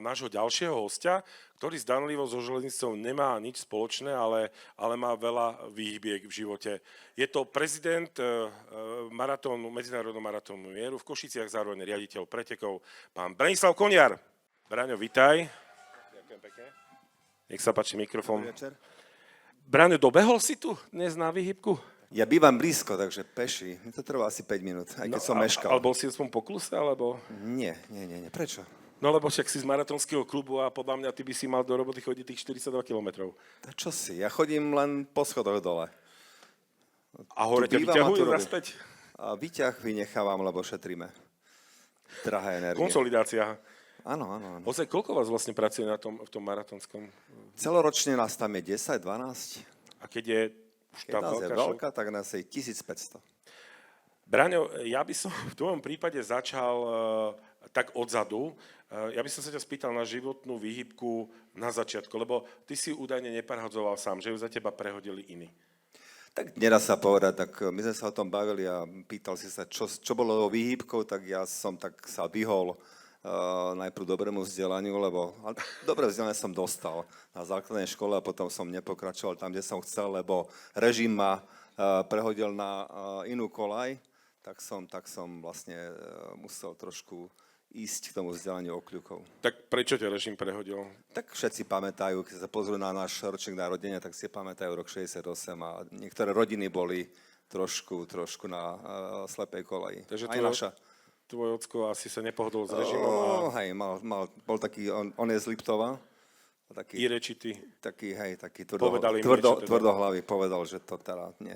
nášho ďalšieho hostia, ktorý zdanlivo so železnicou nemá nič spoločné, ale má veľa výhybiek v živote. Je to prezident Medzinárodného maratónu mieru v Košiciach, zároveň riaditeľ pretekov, pán Branislav Koniar. Braňo, vitaj. Ďakujem pekne. Nech sa páči mikrofón. Braňo, dobehol si tu dnes na výhybku? Ja bývam blízko, takže peši. Mi to trvá asi 5 minút, aj keď som meškal. Ale bol si aspoň po kluse, alebo? Nie. Prečo? No lebo však si z maratónskeho klubu a podľa mňa ty by si mal do roboty chodiť tých 42 kilometrov. To čo si? Ja chodím len po schodoch dole. A hore ťa vyťahujú naspäť? A výťah vynechávam, lebo šetríme. Drahá energia. Konsolidácia. Áno. Ozaj, koľko vás vlastne pracuje v tom maratónskom? Celoročne nás tam je 10, 12. A keď je už tá veľká, tak nás je 1500. Braňo, ja by som v tvojom prípade začal tak odzadu. Ja by som sa ťa spýtal na životnú výhybku na začiatku, lebo ty si údajne neprehadzoval sám, že ju za teba prehodili iní. Tak nedá sa povedať, tak my sme sa o tom bavili a pýtal si sa, čo bolo výhybkou, tak ja som tak sa vyhol najprv dobrému vzdelaniu, lebo dobré vzdelanie som dostal na základnej škole a potom som nepokračoval tam, kde som chcel, lebo režim ma prehodil na inú koľaj, tak som vlastne musel trošku ísť k tomu vzdelaniu okľukov. Tak prečo ťa režim prehodil? Tak všetci pamätajú, keď sa pozrú na náš ročník narodenia, tak si pamätajú rok 68 a niektoré rodiny boli trošku na slepej koleji. Takže aj naša. Tvoj ocko asi sa nepohodol s režimom. Hej, bol taký, on je z Liptova. Taký irečitý. Taký tvrdohlavý, povedal, že to teda nie.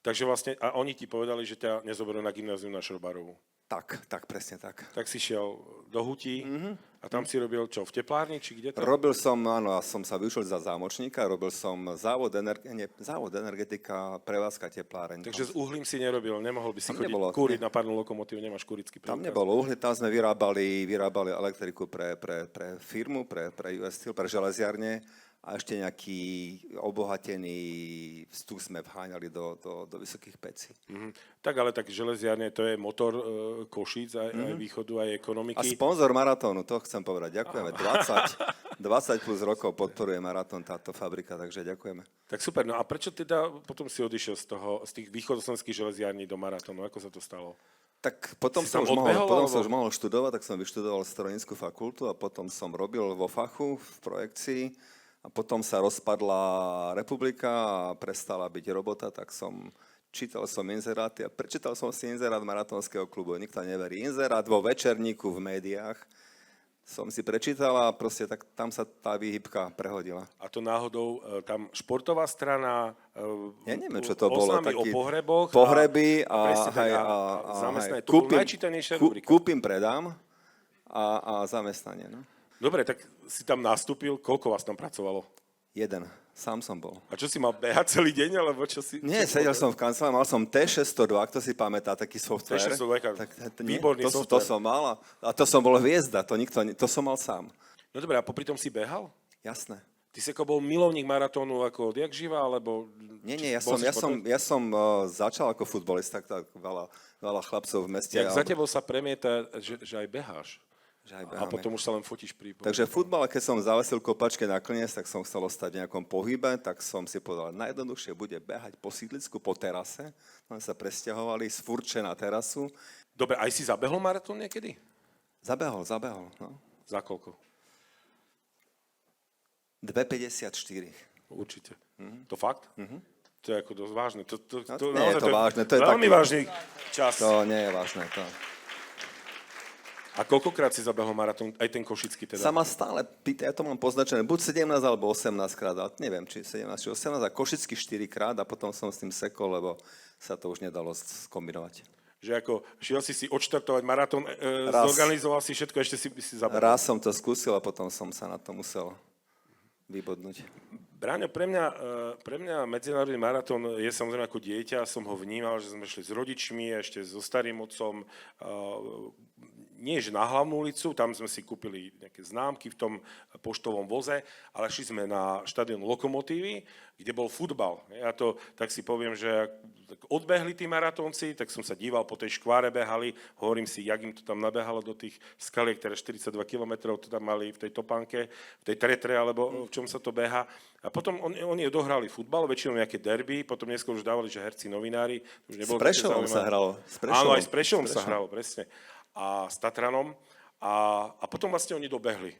Takže vlastne, a oni ti povedali, že ťa nezoberú na gymnáziu na Šrobarovú. Tak, presne tak. Tak si šiel do Hutí a tam si robil čo, v teplárni, či kde to? Robil som, áno, ja som sa vyučil za zámočníka, robil som závod energetika, prevádzka tepláreň. Takže s uhlím si nerobil, nemohol by si kúriť na párnu lokomotívu, nemáš kurický preukaz. Tam nebolo uhlie, tam sme vyrábali elektriku pre firmu, pre US Steel, pre železiarne a ešte nejaký obohatený vzduch sme vháňali do vysokých pecí. Tak ale tak železiarne, to je motor Košíc aj východu, aj ekonomiky. A sponzor maratónu, to chcem povedať, ďakujeme. 20 plus rokov podporuje maratón táto fabrika, takže ďakujeme. Tak super, no a prečo teda potom si odišiel z tých východoslovenských železiarní do maratónu? Ako sa to stalo? Tak potom som už mohol študovať, tak som vyštudoval strojnícku fakultu a potom som robil vo fachu v projekcii. A potom sa rozpadla republika a prestala byť robota, tak čítal som inzeráty a prečítal som si inzerát maratónskeho klubu. Nikto neverí. Inzerát vo večerníku v médiách som si prečítal a proste tak tam sa tá výhybka prehodila. A to náhodou tam športová strana, ja neviem, čo to bolo. Taký, o pohreboch. Pohreby a zamestnanie. To bolo najčítanejšia rubrika. Kúpim, predám a zamestnanie. No. Dobre, tak si tam nastúpil, koľko vás tam pracovalo? Jeden, sám som bol. A čo si mal behať celý deň, alebo čo si... Nie, sedel som v kancelárii, mal som T602, kto si pamätá, taký software. T602, výborný software. To som mal a to som bol hviezda, to som mal sám. No dobre, a popri tom si behal? Jasné. Ty si ako bol milovník maratónu ako odjak živa, alebo... Nie, ja som začal ako futbolista, tak veľa chlapcov v meste. Jak za tebou sa premieta, že aj beháš? A potom už sa len fotíš pri... Takže v futbale, keď som zavesil kopačke na klinec, tak som chcel ostať v nejakom pohybe, tak som si povedal, najjednoduchšie bude behať po sídlisku, po terase. Tam sa presťahovali z Furče na terasu. Dobre, aj si zabehol maratón niekedy? Zabehol, no. Za koľko? 2,54. Určite. To fakt? To je ako dosť vážne. Nie je to vážne. To je veľmi vážny čas. To nie je vážne, to... A koľkokrát si zabehol maratón, aj ten košický teda? Sa ma stále pýta, ja to mám poznačené, buď 17 alebo 18 krát, ale neviem, či 17 či 18, a košický 4 krát a potom som s tým sekol, lebo sa to už nedalo skombinovať. Že ako, šiel si odštartovať maratón, zorganizoval si všetko, ešte si zabehol. Raz som to skúsil a potom som sa na to musel vybodnúť. Bráňo, pre mňa medzinárodný maratón je samozrejme ako dieťa, som ho vnímal, že sme šli s rodičmi, ešte so starým otcom, nie že na hlavnú ulicu, tam sme si kúpili nejaké známky v tom poštovom voze, ale šli sme na štadión Lokomotívy, kde bol futbal. Ja to tak si poviem, že tak odbehli tí maratónci, tak som sa díval, po tej škváre behali, hovorím si, jak im to tam nabehalo do tých skaliek, ktoré 42 km to tam mali v tej topánke, v tej tretre, alebo v čom sa to beha. A potom oni odohrali futbal, väčšinou nejaké derby, potom neskôr už dávali, že herci, novinári. Už S Prešovom sa hralo. Áno, aj s Prešovom sa hralo, presne. A s Tatranom. A potom vlastne oni dobehli.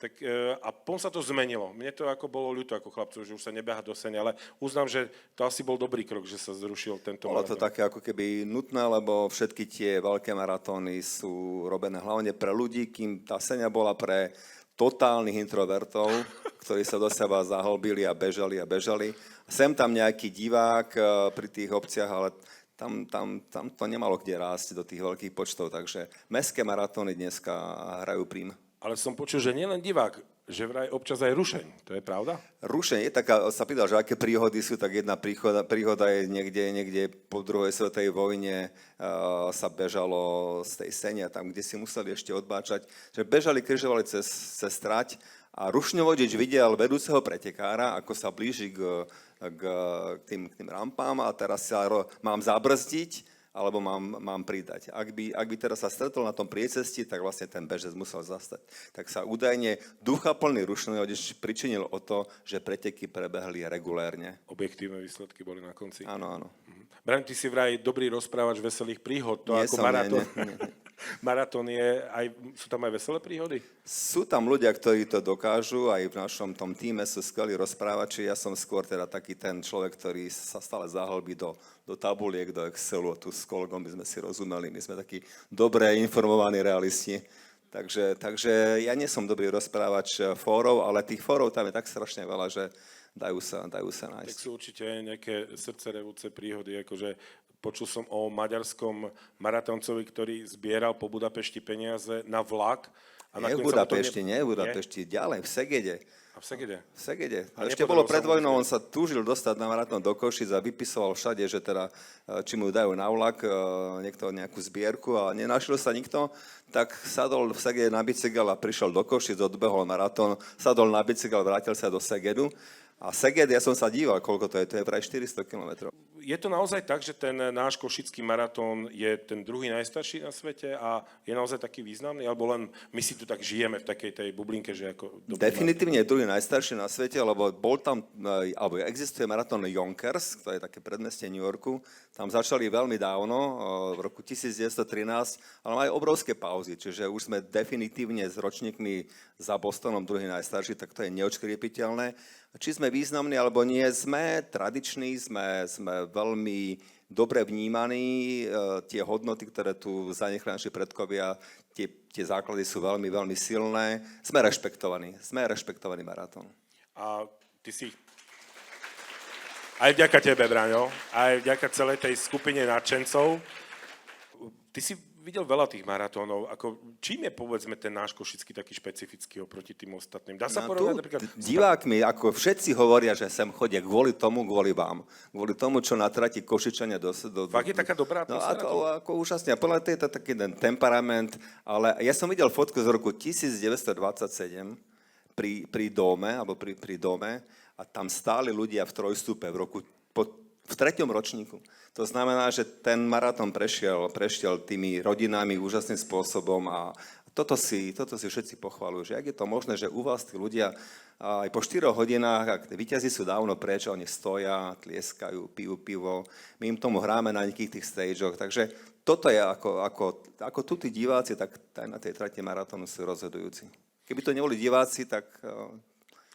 Tak, a potom sa to zmenilo. Mne to ako bolo ľúto ako chlapcov, že už sa nebeha do sene, ale uznám, že to asi bol dobrý krok, že sa zrušil tento Bolo to maratón. také ako keby nutné, lebo všetky tie veľké maratóny sú robené hlavne pre ľudí, kým tá seňa bola pre totálnych introvertov, ktorí sa do seba zahlbili a bežali a bežali. Sem tam nejaký divák pri tých obciach, ale tam to nemalo kde rásť do tých veľkých počtov, takže mestské maratóny dneska hrajú prím. Ale som počul, že nielen divák, že vraj občas aj rušeň. To je pravda? Rušenie, tak sa pýtal, že aké príhody sú, tak jedna príhoda je niekde po druhej svetovej vojne sa bežalo z tej sene, tam, kde si museli ešte odbáčať, že bežali, križovali cez trať a rušňovodič videl vedúceho pretekára, ako sa blíži k tým rampám a teraz sa mám zabrzdiť, alebo mám pridať. Ak by teraz sa stretol na tom priecesti, tak vlastne ten bežec musel zastať. Tak sa údajne duchaplný rušňovodič pričinil o to, že preteky prebehli regulérne. Objektívne výsledky boli na konci. Áno, áno. Braň, ty si vraj dobrý rozprávač veselých príhod. To Nie ako som, maratón. nie. Maratón je aj, sú tam aj veselé príhody? Sú tam ľudia, ktorí to dokážu, aj v našom tom týme sú skvelí rozprávači. Ja som skôr teda taký ten človek, ktorý sa stále zahlbí do tabuliek, do Excelu. Tu s kolegom by sme si rozumeli, my sme takí dobre informovaní realisti. Takže ja nie som dobrý rozprávač fórov, ale tých fórov tam je tak strašne veľa, že dajú sa nájsť. Tak sú určite aj nejaké srdcerevúce príhody, akože počul som o maďarskom maratóncovi, ktorý zbieral po Budapešti peniaze na vlak. A Nie v Budapešti, ďalej, v Segede. A v Segede? V Segede. A Ešte bolo pred nepodarilo sa mu vojnou, on sa túžil dostať na maratón do Košic a vypisoval všade, že teda, či mu dajú na vlak nejakú zbierku a nenašiel sa nikto, tak sadol v Segede na bicykel a prišiel do Košic, odbehol maratón, sadol na bicykel, vrátil sa do Segedu. A Seged, ja som sa díval, koľko to je vraj 400 kilometrov. Je to naozaj tak, že ten náš košický maratón je ten druhý najstarší na svete a je naozaj taký významný? Alebo len my si tu tak žijeme v takej tej bublinke, že ako... Definitívne je druhý najstarší na svete, lebo bol tam, alebo existuje maratón Yonkers, to je také predmestie New Yorku. Tam začali veľmi dávno, v roku 1913, ale majú obrovské pauzy, čiže už sme definitívne s ročníkmi za Bostonom druhý najstarší, tak to je neodškriepiteľné. Či sme významní, alebo nie, sme tradiční, sme veľmi dobre vnímaní, tie hodnoty, ktoré tu zanechali naši predkovia, tie základy sú veľmi, veľmi silné. Sme rešpektovaný maratón. A ty si... Aj vďaka tebe, Braňo, aj vďaka celej tej skupine nadšencov. Ty si videl veľa tých maratónov. Čím je, povedzme, ten náš košický taký špecifický oproti tým ostatným? Dá sa porovnať napríklad... Divákmi, ako všetci hovoria, že sem chodia kvôli vám. Kvôli tomu, čo na trati Košičania Fakt je taká dobrá atmosféra? Ako úžasne. Podľa to je to taký ten temperament. Ale ja som videl fotku z roku 1927 pri dome, alebo pri dome, a tam stáli ľudia v trojstupe v 3. ročníku. To znamená, že ten maratón prešiel tými rodinami úžasným spôsobom a toto si všetci pochvaľujú, že ak je to možné, že u vás tí ľudia aj po 4 hodinách, ak víťazi sú dávno preč, oni stoja, tlieskajú, pijú pivo, my im tomu hráme na nejakých tých stageoch, takže toto je ako tu tí diváci, tak aj na tej trati maratónu sú rozhodujúci. Keby to neboli diváci, tak...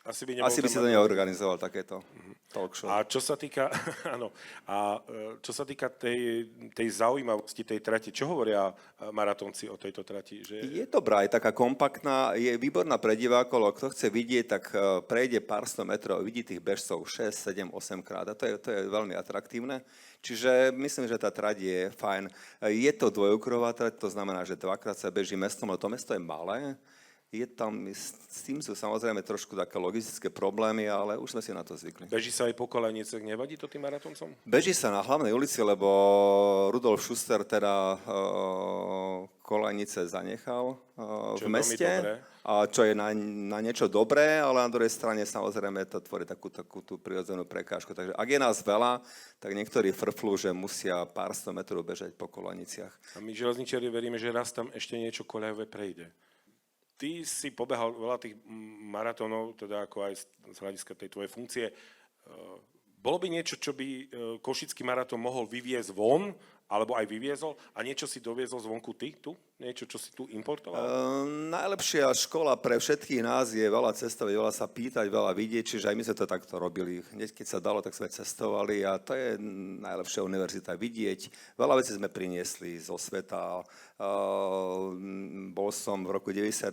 Asi by si to neorganizoval, takéto talk show. A čo sa týka, áno, čo sa týka tej zaujímavosti tej trati, čo hovoria maratónci o tejto trati? Že... Je dobrá, je taká kompaktná, je výborná pre divákov, kto chce vidieť, tak prejde pár 100 metrov, vidí tých bežcov 6, 7, 8 krát a to je veľmi atraktívne. Čiže myslím, že tá trať je fajn. Je to dvojokruhová trať, to znamená, že dvakrát sa beží mestom, ale to mesto je malé. S tým sú samozrejme trošku také logistické problémy, ale už sme si na to zvykli. Beží sa aj po Kolenice, nevadí to tým maratóncom? Beží sa na hlavnej ulici, lebo Rudolf Schuster teda kolajnice zanechal Čo v je veľmi meste, dobré. a čo je na niečo dobré, ale na druhej strane samozrejme to tvorí takú tú prirodzenú prekážku. Takže ak je nás veľa, tak niektorí frflú, že musia pár 100 metrov bežať po kolajniciach. A my železničiari veríme, že raz tam ešte niečo koľajové prejde. Ty si pobehal veľa tých maratónov, teda ako aj z hľadiska tej tvojej funkcie. Bolo by niečo, čo by Košický maratón mohol vyviezť von, alebo aj vyviezol, a niečo si doviezol zvonku ty tu? Niečo, čo si tu importoval? Najlepšia škola pre všetkých nás je veľa cestovať, veľa sa pýtať, veľa vidieť, čiže aj my sme to takto robili. Hneď keď sa dalo, tak sme cestovali a to je najlepšia univerzita vidieť. Veľa vecí sme priniesli zo sveta. Bol som v roku 92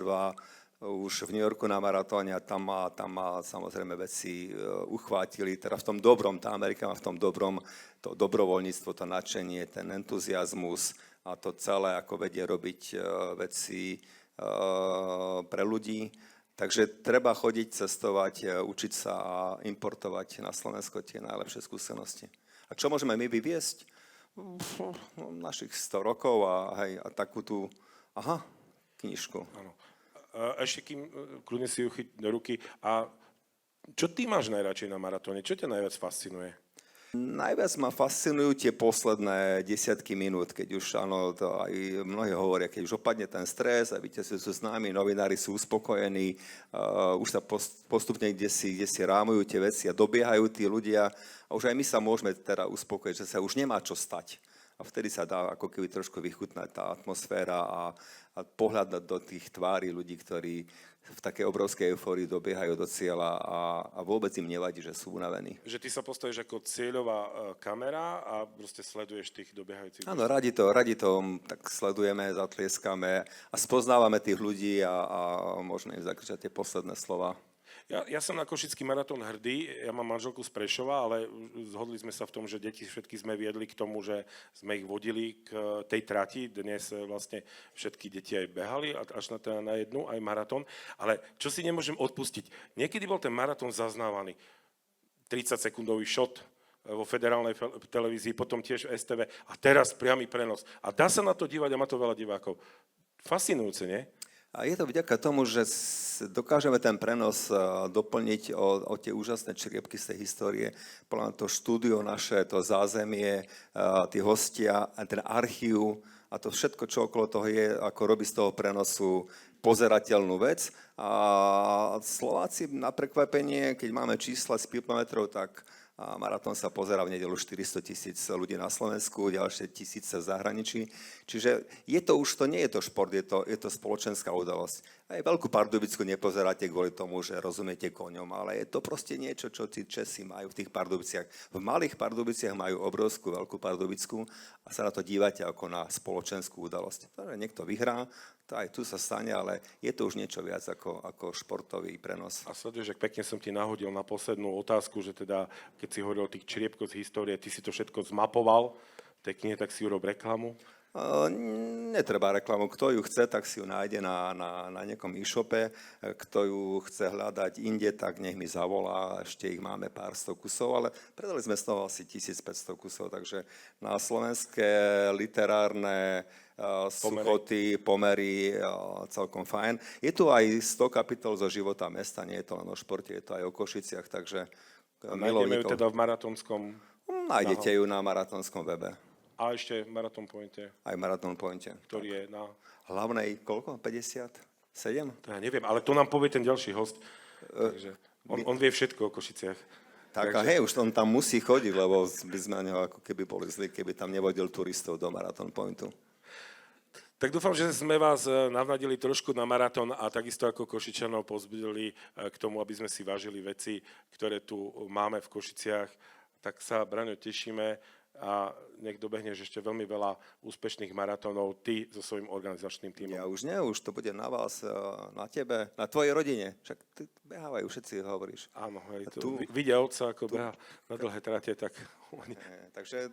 už v New Yorku na maratóne a tam ma samozrejme veci uchvátili, teda v tom dobrom, tá Amerika má v tom dobrom, to dobrovoľníctvo, to nadšenie, ten entuziasmus a to celé, ako vedie robiť veci pre ľudí. Takže treba chodiť, cestovať, učiť sa a importovať na Slovensko tie najlepšie skúsenosti. A čo môžeme my vyviesť? Našich 100 rokov a takú tú, knižku. Áno. Ešte kým kľudne si ju chyť do ruky. A čo ty máš najradšej na maratóne? Čo ťa najviac fascinuje? Najviac ma fascinujú tie posledné desiatky minút, keď už, áno, to aj mnohí hovoria, keď už opadne ten stres a víte, sú známi, novinári sú uspokojení, už sa postupne kde si rámujú tie veci a dobiehajú tí ľudia a už aj my sa môžeme teda uspokojiť, že sa už nemá čo stať. A vtedy sa dá ako keby trošku vychutnať tá atmosféra a pohľadať do tých tvári ľudí, ktorí v takej obrovskej eufórii dobiehajú do cieľa a vôbec im nevadí, že sú unavení. Že ty sa postavíš ako cieľová kamera a proste sleduješ tých dobiehajúcich. Áno, radi to tak sledujeme, zatlieskame a spoznávame tých ľudí a môžeme im zakričať tie posledné slova. Ja som na Košický maratón hrdý, ja mám manželku z Prešova, ale zhodli sme sa v tom, že deti všetky sme viedli k tomu, že sme ich vodili k tej trati. Dnes vlastne všetky deti aj behali, až na jednu, aj maratón. Ale čo si nemôžem odpustiť, niekedy bol ten maratón zaznávaný. 30-sekundový shot vo federálnej televízii, potom tiež v STV a teraz priamy prenos. A dá sa na to dívať a má to veľa divákov. Fascinujúce, nie? A je to vďaka tomu, že dokážeme ten prenos doplniť o tie úžasné čriepky z tej histórie. Podľa to štúdio naše, to zázemie, tí hostia, ten archív a to všetko, čo okolo toho je, ako robí z toho prenosu pozerateľnú vec. A Slováci na prekvapenie, keď máme čísla z kilometrov, tak a maratón sa pozerá v nedeľu 400 000 ľudí na Slovensku, ďalšie tisíce v zahraničí. Čiže to nie je to šport, je to spoločenská udalosť. Aj Veľkú Pardubicku nepozeráte kvôli tomu, že rozumiete koňom, ale je to proste niečo, čo tí Česi majú v tých Pardubiciach. V malých Pardubiciach majú obrovskú Veľkú Pardubicku a sa na to dívate ako na spoločenskú udalosť. Takže niekto vyhrá, to aj tu sa stane, ale je to už niečo viac ako športový prenos. A sleduješ, ak pekne som ti nahodil na poslednú otázku, že teda, keď si hovoril o tých čriepkoch z histórie, ty si to všetko zmapoval, tej knihe, tak si urob reklamu. Netreba reklamu. Kto ju chce, tak si ju nájde na nejakom e-shope. Kto ju chce hľadať inde, tak nech mi zavolá. Ešte ich máme pár 100 kusov, ale predali sme z toho asi 1500 kusov, takže na slovenské literárne suchoty, pomery, celkom fajn. Je tu aj 100 kapitol zo života mesta, nie je to len o športe, je to aj o Košiciach, takže nájdeme ju teda v maratónskom... Nájdete ju na maratónskom webe. A ešte v Marathon Pointe. Aj Marathon Pointe. Ktorý je na... Hlavnej, koľko? 57? To ja neviem, ale to nám povie ten ďalší host. Takže on vie všetko o Košiciach. Tak takže... a hej, už on tam musí chodiť, lebo by sme na neho ako keby boli zlí, keby tam nevodil turistov do Marathon Pointu. Tak dúfam, že sme vás navnadili trošku na maratón a takisto ako Košičanov pozbudili k tomu, aby sme si vážili veci, ktoré tu máme v Košiciach. Tak sa, Braňo, tešíme a nech dobehneš ešte veľmi veľa úspešných maratónov ty so svojím organizačným tímom. Ja už to bude na vás, na tebe, na tvojej rodine. Však ty behávajú, všetci hovoríš. Áno, vidia otca, ako beha na dlhé trate, tak...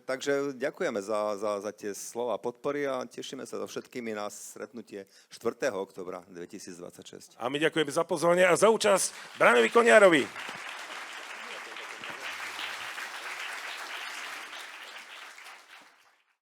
Takže ďakujeme za tie slova podpory a tešíme sa so všetkými na stretnutie 4. októbra 2026. A my ďakujeme za pozvanie a za účasť Braňovi Koniarovi.